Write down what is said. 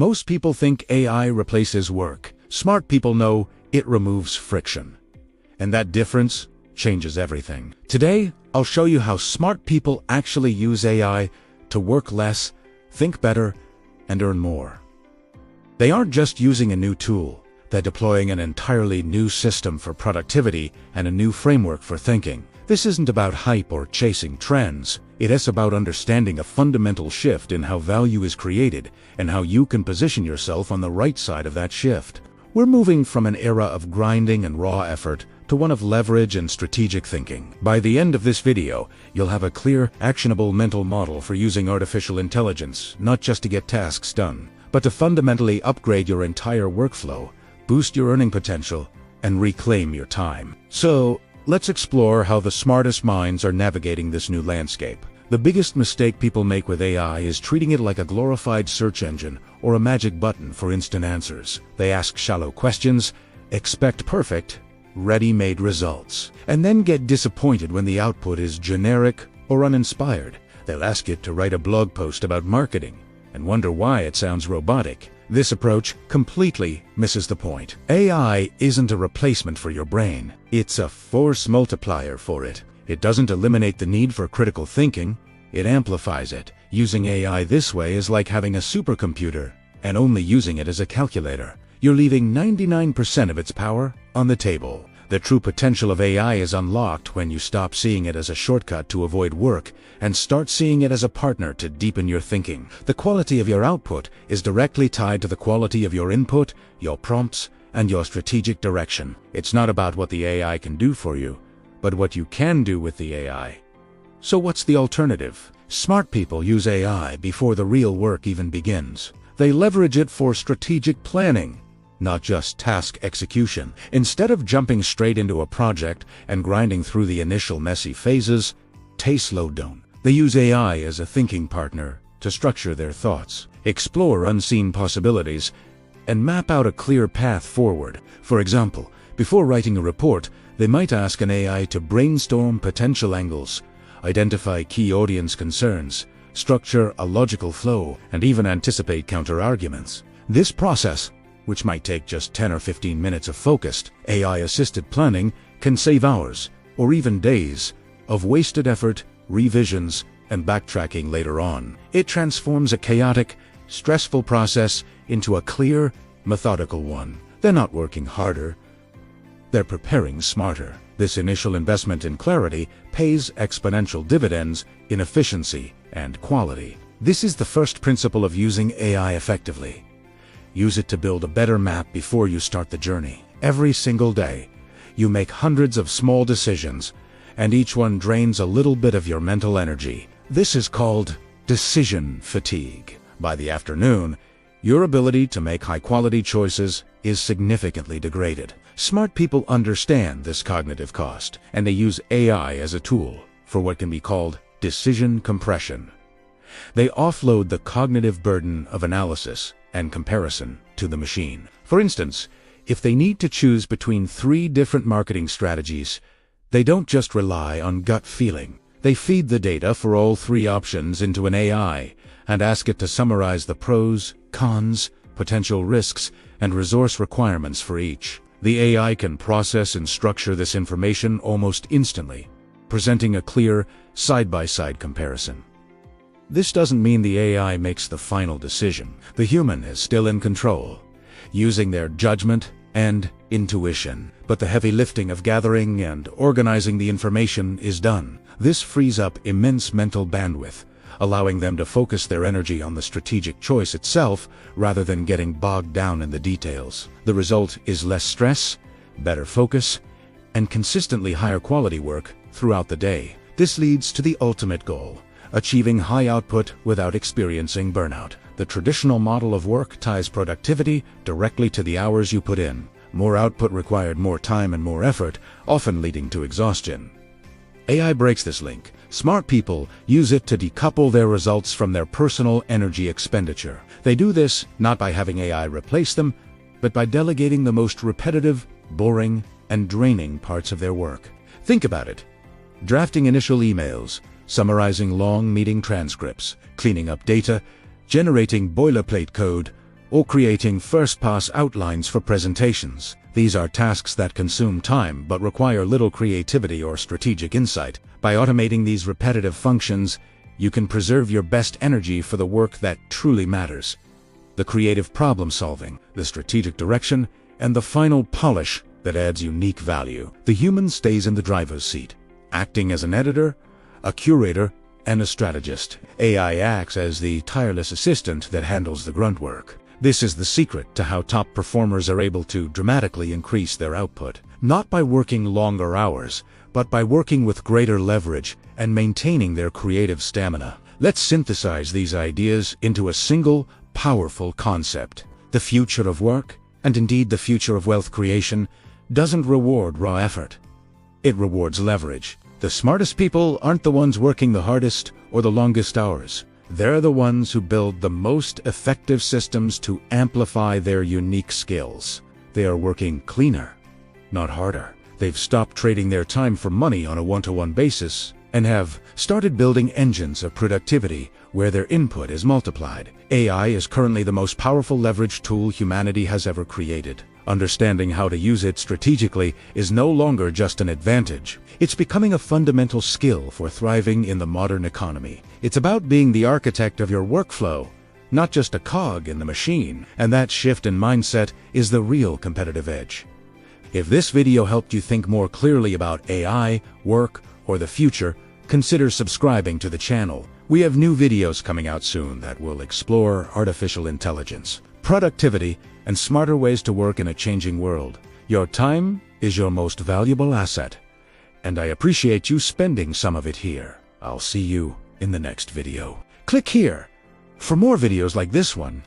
Most people think AI replaces work. Smart people know it removes friction. And that difference changes everything. Today, I'll show you how smart people actually use AI to work less, think better, and earn more. They aren't just using a new tool. They're deploying an entirely new system for productivity and a new framework for thinking. This isn't about hype or chasing trends. It is about understanding a fundamental shift in how value is created and how you can position yourself on the right side of that shift. We're moving from an era of grinding and raw effort to one of leverage and strategic thinking. By the end of this video, you'll have a clear, actionable mental model for using artificial intelligence, not just to get tasks done, but to fundamentally upgrade your entire workflow, boost your earning potential, and reclaim your time. So, let's explore how the smartest minds are navigating this new landscape. The biggest mistake people make with AI is treating it like a glorified search engine or a magic button for instant answers. They ask shallow questions, expect perfect, ready-made results, and then get disappointed when the output is generic or uninspired. They'll ask it to write a blog post about marketing and wonder why it sounds robotic. This approach completely misses the point. AI isn't a replacement for your brain. It's a force multiplier for it. It doesn't eliminate the need for critical thinking, it amplifies it. Using AI this way is like having a supercomputer and only using it as a calculator. You're leaving 99% of its power on the table. The true potential of AI is unlocked when you stop seeing it as a shortcut to avoid work and start seeing it as a partner to deepen your thinking. The quality of your output is directly tied to the quality of your input, your prompts, and your strategic direction. It's not about what the AI can do for you, but what you can do with the AI. So what's the alternative? Smart people use AI before the real work even begins. They leverage it for strategic planning, not just task execution. Instead of jumping straight into a project and grinding through the initial messy phases, they slow down. They use AI as a thinking partner to structure their thoughts, explore unseen possibilities, and map out a clear path forward. For example, before writing a report, they might ask an AI to brainstorm potential angles, identify key audience concerns, structure a logical flow, and even anticipate counter-arguments. This process, which might take just 10 or 15 minutes of focused, AI-assisted planning, can save hours, or even days, of wasted effort, revisions, and backtracking later on. It transforms a chaotic, stressful process into a clear, methodical one. They're not working harder, they're preparing smarter. This initial investment in clarity pays exponential dividends in efficiency and quality. This is the first principle of using AI effectively. Use it to build a better map before you start the journey. Every single day, you make hundreds of small decisions, and each one drains a little bit of your mental energy. This is called decision fatigue. By the afternoon, your ability to make high-quality choices is significantly degraded. Smart people understand this cognitive cost, and they use AI as a tool for what can be called decision compression. They offload the cognitive burden of analysis and comparison to the machine. For instance, if they need to choose between 3 different marketing strategies, they don't just rely on gut feeling. They feed the data for all 3 options into an AI and ask it to summarize the pros, cons, potential risks, and resource requirements for each. The AI can process and structure this information almost instantly, presenting a clear, side-by-side comparison. This doesn't mean the AI makes the final decision. The human is still in control, using their judgment and intuition. But the heavy lifting of gathering and organizing the information is done. This frees up immense mental bandwidth, allowing them to focus their energy on the strategic choice itself rather than getting bogged down in the details. The result is less stress, better focus, and consistently higher quality work throughout the day. This leads to the ultimate goal: achieving high output without experiencing burnout. The traditional model of work ties productivity directly to the hours you put in. More output required more time and more effort, often leading to exhaustion. AI breaks this link. Smart people use it to decouple their results from their personal energy expenditure. They do this not by having AI replace them, but by delegating the most repetitive, boring, and draining parts of their work. Think about it. Drafting initial emails, summarizing long meeting transcripts, cleaning up data, generating boilerplate code, or creating first-pass outlines for presentations. These are tasks that consume time but require little creativity or strategic insight. By automating these repetitive functions, you can preserve your best energy for the work that truly matters: the creative problem-solving, the strategic direction, and the final polish that adds unique value. The human stays in the driver's seat, acting as an editor, a curator, and a strategist. AI acts as the tireless assistant that handles the grunt work. This is the secret to how top performers are able to dramatically increase their output. Not by working longer hours, but by working with greater leverage and maintaining their creative stamina. Let's synthesize these ideas into a single, powerful concept. The future of work, and indeed the future of wealth creation, doesn't reward raw effort. It rewards leverage. The smartest people aren't the ones working the hardest or the longest hours. They're the ones who build the most effective systems to amplify their unique skills. They are working cleaner, not harder. They've stopped trading their time for money on a one-to-one basis and have started building engines of productivity where their input is multiplied. AI is currently the most powerful leverage tool humanity has ever created. Understanding how to use it strategically is no longer just an advantage. It's becoming a fundamental skill for thriving in the modern economy. It's about being the architect of your workflow, not just a cog in the machine. And that shift in mindset is the real competitive edge. If this video helped you think more clearly about AI, work, or the future, consider subscribing to the channel. We have new videos coming out soon that will explore artificial intelligence, productivity, and smarter ways to work in a changing world. Your time is your most valuable asset, and I appreciate you spending some of it here. I'll see you in the next video. Click here for more videos like this one.